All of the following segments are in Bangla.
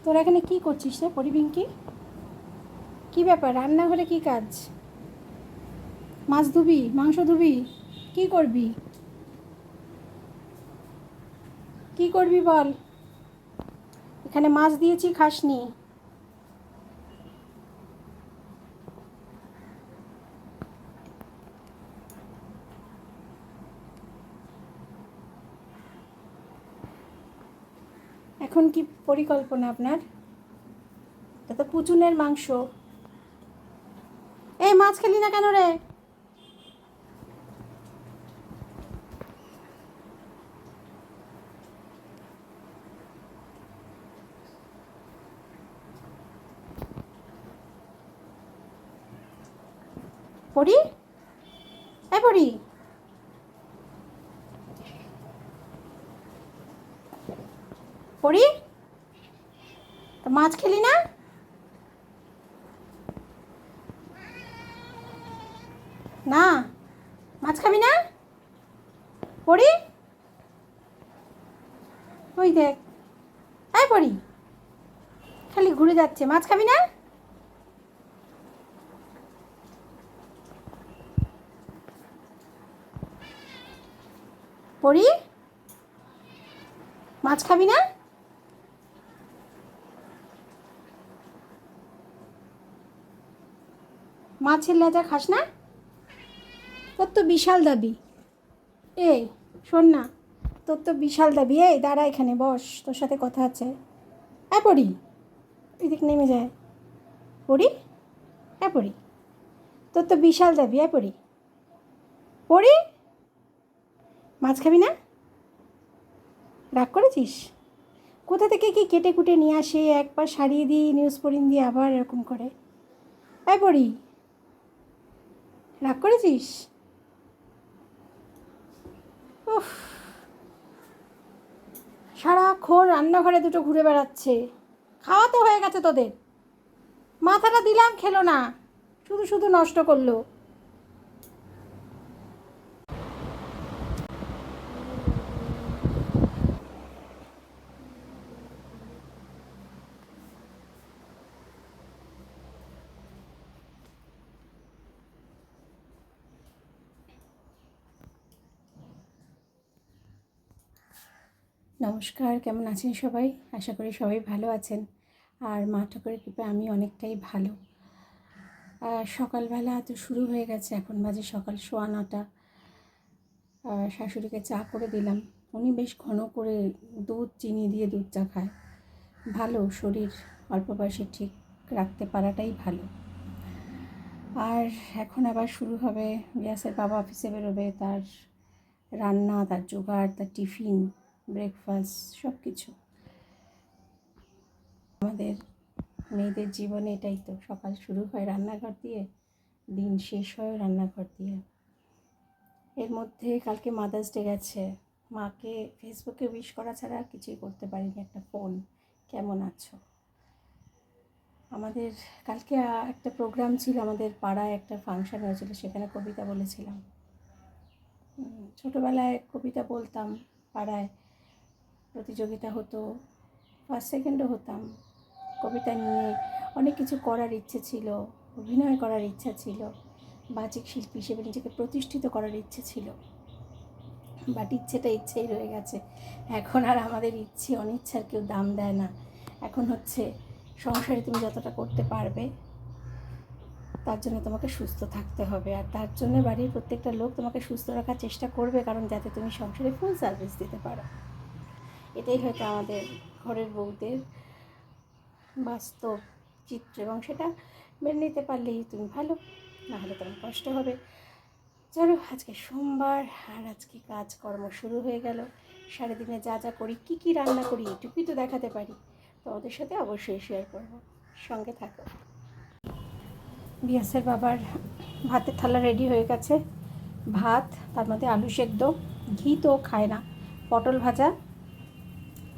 তোরা এখানে কি করছিস রে পরিবিঙ্কি? কি ব্যাপার, রান্নাঘরে কি কাজ? মাছ ধুবি, মাংস ধুবি, কি করবি? কি করবি বল? এখানে মাছ দিয়েছি, খাসনি? এখন কি পরিকল্পনা আপনার? এটা তো পুচুনের মাংস। এই মাছ খেলি না কেন রে? পড়ি, এ পড়ি, পড়ি, তা মাছ খেলি না? না, মাছ খাবি না? পড়ি, ওই দেখ, এই পড়ি, খালি ঘুরে যাচ্ছে। মাছ খাবি না? পড়ি, মাছ খাবি না? মাছের লেজা খাস না? তোর তো বিশাল দাবি। এই শোন না, তোর তো বিশাল দাবি। এই দাঁড়া, এখানে বস, তোর সাথে কথা আছে। পড়ি, এদিক নেমে যায়। পড়ি, পড়ি, তোর তো বিশাল দাবি। পড়ি, পড়ি, মাছ খাবি না? রাগ করেছিস? কোথা থেকে কি কেটে কুটে নিয়ে আসে, একবার সারিয়ে দিই, নিউজ পড়িন দিয়ে আবার এরকম করে। পড়ি, রাগ করেছিস? উফ, সারাক্ষণ রান্নাঘরে দুটো ঘুরে বেড়াচ্ছে। খাওয়া তো হয়ে গেছে তোদের, মাথাটা দিলাম, খেলো না, শুধু শুধু নষ্ট করলো। নমস্কার, কেমন আছেন সবাই? আশা করি সবাই ভালো আছেন। আর মা ঠাকুরের কৃপায় আমি অনেকটাই ভালো। সকালবেলা তো শুরু হয়ে গেছে, এখন বাজে সকাল 9:15। শাশুড়িকে চা করে দিলাম। উনি বেশ ঘন করে দুধ চিনি দিয়ে দুধ চা খায়। ভালো, শরীর অল্প বয়সে ঠিক রাখতে পারাটাই ভালো। আর এখন আবার শুরু হবে, বিয়াসের বাবা অফিসে বেরোবে, তার রান্না, তার জোগাড়, তার টিফিন, ব্রেকফাস্ট, সব কিছু। আমাদের মেয়েদের জীবনে এটাই তো, সকাল শুরু হয় রান্নাঘর দিয়ে, দিন শেষ হয় রান্নাঘর দিয়ে। এর মধ্যে কালকে মাদার্স ডে গেছে, মাকে ফেসবুকে উইশ করা ছাড়া আর কিছুই করতে পারিনি। একটা ফোন, কেমন আছো। আমাদের কালকে একটা প্রোগ্রাম ছিল, আমাদের পাড়ায় একটা ফাংশন হয়েছিল, সেখানে কবিতা বলেছিলাম। ছোটোবেলায় কবিতা বলতাম, পাড়ায় প্রতিযোগিতা হতো, ফার্স্ট সেকেন্ডও হতাম। কবিতা নিয়ে অনেক কিছু করার ইচ্ছে ছিল, অভিনয় করার ইচ্ছা ছিল, বাচিক শিল্পী হিসেবে নিজেকে প্রতিষ্ঠিত করার ইচ্ছে ছিল। বাট ইচ্ছেটা ইচ্ছেই রয়ে গেছে। এখন আর আমাদের ইচ্ছে অনিচ্ছার কেউ দাম দেয় না। এখন হচ্ছে সংসারে তুমি যতটা করতে পারবে, তার জন্য তোমাকে সুস্থ থাকতে হবে। আর তার জন্য বাড়ির প্রত্যেকটা লোক তোমাকে সুস্থ রাখার চেষ্টা করবে, কারণ যাতে তুমি সংসারে ফুল সার্ভিস দিতে পারো। এটাই হয়তো আমাদের ঘরের বউদের বাস্তব চিত্র, এবং সেটা মেনে নিতে পারলেই তুমি ভালো, নাহলে তোমার কষ্ট হবে। চলো, আজকে সোমবার, আর আজকে কাজকর্ম শুরু হয়ে গেল। সারাদিনে যা যা করি, কী কী রান্না করি, এটুকুই তো দেখাতে পারি। তো ওদের সাথে অবশ্যই শেয়ার করবো, সঙ্গে থাকো। বিয়াসের বাবার ভাতের থালা রেডি হয়ে গেছে। ভাত, তার মধ্যে আলু সেদ্ধ, ঘি তো খায় না, পটল ভাজা,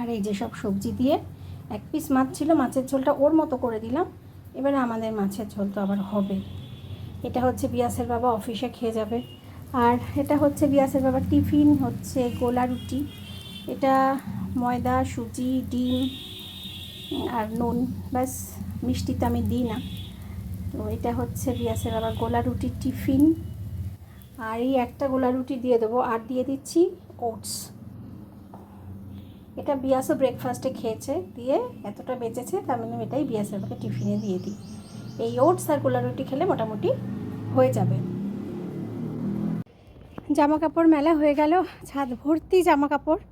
আর এই যেসব সবজি দিয়ে। এক পিস মাছ ছিল, মাছের ঝোলটা ওর মতো করে দিলাম। এবারে আমাদের মাছের ঝোল তো আবার হবে। এটা হচ্ছে বিয়াসের বাবা অফিসে খেয়ে যাবে। আর এটা হচ্ছে বিয়াসের বাবার টিফিন, হচ্ছে গোলা রুটি। এটা ময়দা, সুজি, ডিম আর নুন, ব্যাস। মিষ্টিতে আমি দিই না। তো এটা হচ্ছে বিয়াসের আবার গোলা রুটির টিফিন। আর এই একটা গোলা রুটি দিয়ে দেবো, আর দিয়ে দিচ্ছি ওটস। এটা বিয়াসও ব্রেকফাস্টে খেয়েছে, দিয়ে এতটা বেঁচেছে, তার মানে এটাই বিয়াসের আমাকে টিফিনে দিয়ে দিই। এই ওটস আর গোলা রুটি খেলে মোটামুটি হয়ে যাবে। জামা কাপড় মেলা হয়ে গেল, ছাদ ভর্তি জামা কাপড়।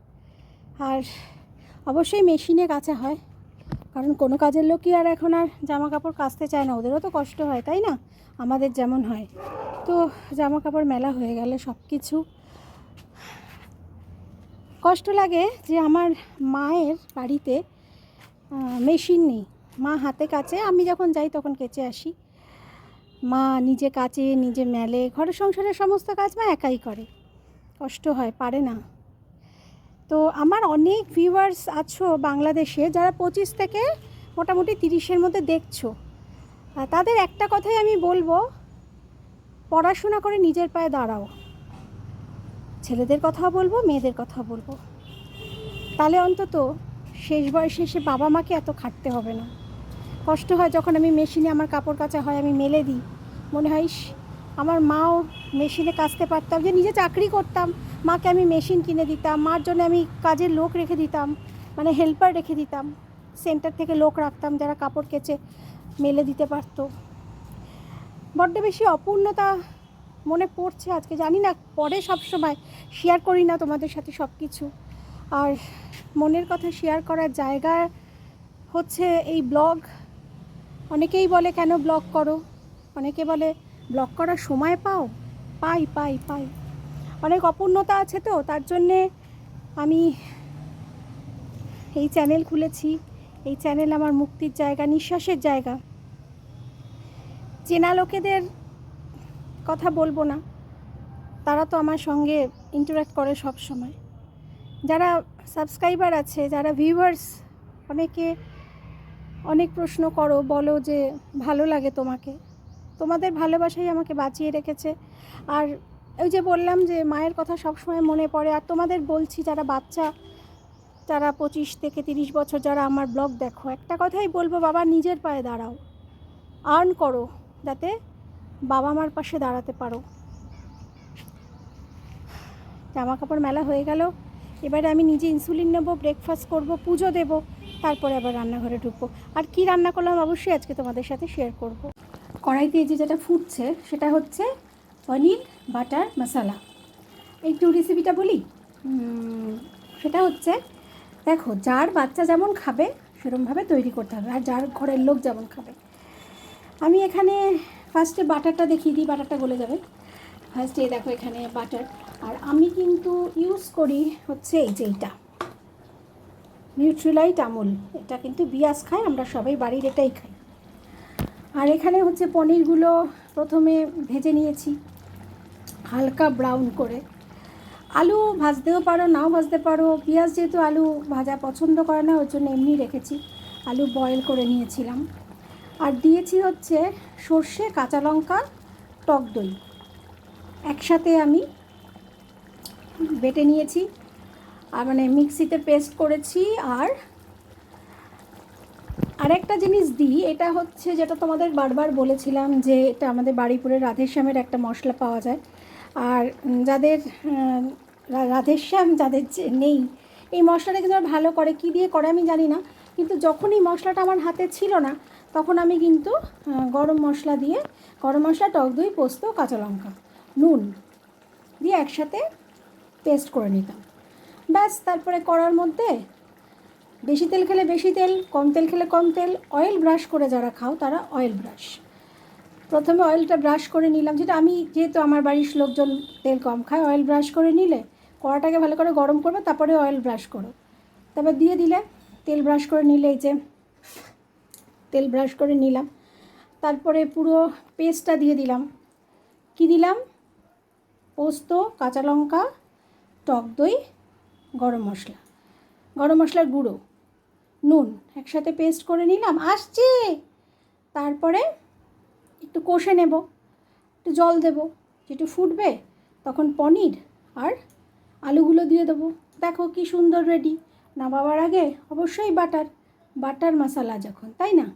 আর অবশ্যই মেশিনে কাচা হয়, কারণ কোনো কাজের লোকই আর এখন আর জামা কাপড় কাচতে চায় না, ওদেরও তো কষ্ট হয়, তাই না? আমাদের যেমন হয়। তো জামা কাপড় মেলা হয়ে গেলে সব কিছু কষ্ট লাগে যে আমার মায়ের বাড়িতে মেশিন নেই। মা হাতে কাচে, আমি যখন যাই তখন কেচে আসি। মা নিজে কাচে, নিজে মেলে, ঘরের সংসারের সমস্ত কাজ মা একাই করে। কষ্ট হয়, পারে না। তো আমার অনেক ভিউয়ার্স আছো বাংলাদেশে, যারা 25 থেকে মোটামুটি 30-এর মধ্যে দেখছো। তাদের একটা কথাই আমি বলবো, পড়াশোনা করে নিজের পায়ে দাঁড়াও। ছেলেদের কথা বলবো, মেয়েদের কথা বলবো, তাহলে অন্তত শেষ বয়সে এসে বাবা মাকে এত খাটতে হবে না। কষ্ট হয় যখন আমি মেশিনে আমার কাপড় কাচা হয়, আমি মেলে দিই, মনে হয় আমার মাও মেশিনে কাচতে পারতাম। যে নিজে চাকরি করতাম, মাকে আমি মেশিন কিনে দিতাম, মার জন্য আমি কাজের লোক রেখে দিতাম, মানে হেল্পার রেখে দিতাম, সেন্টার থেকে লোক রাখতাম যারা কাপড় কেচে মেলে দিতে পারতো। বড্ড বেশি অপূর্ণতা মনে পড়ছে আজকে, জানি না পরে সব সময় শেয়ার করি না তোমাদের সাথে সব কিছু। আর মনের কথা শেয়ার করার জায়গা হচ্ছে এই ব্লগ। অনেকেই বলে কেন ব্লগ করো, অনেকে বলে ব্লগ করার সময় পাও। পাই পাই পাই, অনেক অপূর্ণতা আছে, তো তার জন্যে আমি এই চ্যানেল খুলেছি। এই চ্যানেল আমার মুক্তির জায়গা, নিঃশ্বাসের জায়গা। চেনা লোকেদের কথা বলবো না, তারা তো আমার সঙ্গে ইন্টারঅ্যাক্ট করে সব সময়। যারা সাবস্ক্রাইবার আছে, যারা ভিউয়ার্স, অনেকে অনেক প্রশ্ন করো, বলো যে ভালো লাগে তোমাকে, তোমাদের ভালোবাসাই আমাকে বাঁচিয়ে রেখেছে। আর ওই যে বললাম যে মায়ের কথা সবসময় মনে পড়ে। আর তোমাদের বলছি, যারা বাচ্চা, যারা 25 থেকে 30 বছর যারা আমার ব্লগ দেখো, একটা কথাই বলবো, বাবা নিজের পায়ে দাঁড়াও, আর্ন করো, যাতে বাবা মার পাশে দাঁড়াতে পারো। জামা কাপড় মেলা হয়ে গেল, এবারে আমি নিজে ইনসুলিন নেবো, ব্রেকফাস্ট করব, পুজো দেবো, তারপরে আবার রান্নাঘরে ঢুকবো। আর কি রান্না করলাম অবশ্যই আজকে তোমাদের সাথে শেয়ার করব। কড়াইতে যে যেটা ফুটছে সেটা হচ্ছে পনির বাটার মশলা। একটু রেসিপিটা বলি। সেটা হচ্ছে, দেখো, যার বাচ্চা যেমন খাবে সেরকমভাবে তৈরি করতে হবে, আর যার ঘরের লোক যেমন খাবে। আমি এখানে ফার্স্টে বাটারটা দেখিয়ে দিই, বাটারটা গলে যাবে। ফার্স্টে দেখো এখানে বাটার, আর আমি কিন্তু ইউজ করি হচ্ছে এই যে এইটা নিউট্রিলাইট আমুল। এটা কিন্তু বিয়াস খায়, আমরা সবাই বাড়ির এটাই খাই। আর এখানে হচ্ছে পনিরগুলো প্রথমে ভেজে নিয়েছি হালকা ব্রাউন করে। আলু ভাজতেও পারো, নাও ভাজতে পারো। পেঁয়াজ যেহেতু আলু ভাজা পছন্দ করে না, ওর জন্য এমনি রেখেছি। আলু বয়েল করে নিয়েছিলাম। আর দিয়েছি হচ্ছে সর্ষে, কাঁচা লঙ্কা, টক দই একসাথে আমি বেটে নিয়েছি, আর মানে মিক্সিতে পেস্ট করেছি। আর আরেকটা জিনিস দিই, এটা হচ্ছে যেটা তোমাদের বারবার বলেছিলাম, যে এটা আমাদের বাড়িপুরে রাধেশ্যামের একটা মশলা পাওয়া যায়। আর যাদের রাধেশ্যাম যাদের নেই, এই মশলাটা কিন্তু ভালো করে, কী দিয়ে করে আমি জানি না, কিন্তু যখন এই মশলাটা আমার হাতে ছিল না, তখন আমি কিন্তু গরম মশলা দিয়ে, গরম মশলা, টক দই, পোস্ত, কাঁচা লঙ্কা, নুন দিয়ে একসাথে পেস্ট করে নিতাম। ব্যাস, তারপরে কড়ার মধ্যে বেশি তেল খেলে বেশি তেল, কম তেল খেলে কম তেল, অয়েল ব্রাশ করে যারা খাও তারা অয়েল ব্রাশ, প্রথমে অয়েলটা ব্রাশ করে নিলাম। যেটা আমি, যেহেতু আমার বাড়ির লোকজন তেল কম খায়, অয়েল ব্রাশ করে নিলে কড়াটাকে ভালো করে গরম করবে, তারপরে অয়েল ব্রাশ করো, তারপর দিয়ে দিলে তেল ব্রাশ করে নিলে। এই যে তেল ব্রাশ করে নিলাম, তারপরে পুরো পেস্টটা দিয়ে দিলাম। কি দিলাম? পোস্ত, কাঁচা লঙ্কা, টক দই, গরম মশলা, গরম মশলার গুঁড়ো, নুন একসাথে পেস্ট করে নিলাম। আসছি, তারপরে একটু কষে নেব, একটু জল দেব, যেটু ফুটবে তখন পনির আর আলুগুলো দিয়ে দেবো। দেখো কি সুন্দর রেডি। নামাবার আগে অবশ্যই বাটার, বাটার মশলা যখন, তাই না?